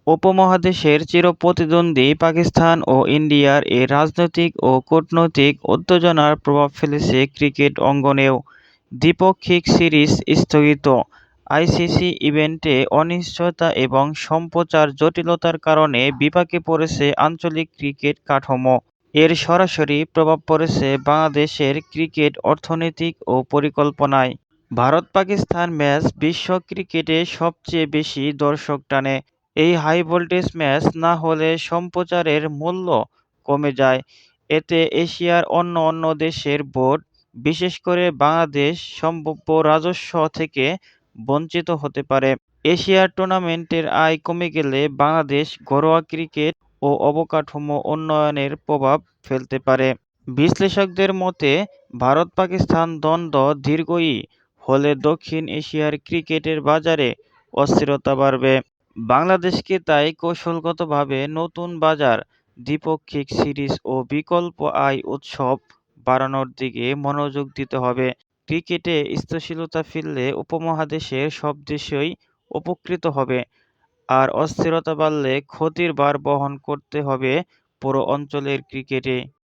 উপমহাদেশের চিরপ্রতিদ্বন্দ্বী পাকিস্তান ও ইন্ডিয়ার এ রাজনৈতিক ও কূটনৈতিক উত্তেজনার প্রভাব ফেলেছে ক্রিকেট অঙ্গনেও। দ্বিপাক্ষিক সিরিজ স্থগিত, আইসিসি ইভেন্টে অনিশ্চয়তা এবং সম্প্রচার জটিলতার কারণে বিপাকে পড়েছে আঞ্চলিক ক্রিকেট কাঠামো। এর সরাসরি প্রভাব পড়েছে বাংলাদেশের ক্রিকেট অর্থনীতি ও পরিকল্পনায়। ভারত-পাকিস্তান ম্যাচ বিশ্ব ক্রিকেটে সবচেয়ে বেশি দর্শক টানে। এই হাই ভোল্টেজ ম্যাচ না হলে সম্প্রচারের মূল্য কমে যায়। এতে এশিয়ার অন্য দেশের বোর্ড, বিশেষ করে বাংলাদেশ, সম্ভাব্য রাজস্ব থেকে বঞ্চিত হতে পারে। এশিয়ার টুর্নামেন্টের আয় কমে গেলে বাংলাদেশ ঘরোয়া ক্রিকেট ও অবকাঠামো উন্নয়নের প্রভাব ফেলতে পারে। বিশ্লেষকদের মতে, ভারত-পাকিস্তান দ্বন্দ্ব দীর্ঘই হলে দক্ষিণ এশিয়ার ক্রিকেটের বাজারে অস্থিরতা বাড়বে। বাংলাদেশকে তাই কৌশলগতভাবে নতুন বাজার, দ্বিপাক্ষিক সিরিজ ও বিকল্প আয় উৎস বাড়ানোর দিকে মনোযোগ দিতে হবে। ক্রিকেটে স্থিতিশীলতা ফিরলে উপমহাদেশের সব দেশই উপকৃত হবে, আর অস্থিরতা বাড়লে ক্ষতির ভার বহন করতে হবে পুরো অঞ্চলের ক্রিকেটে।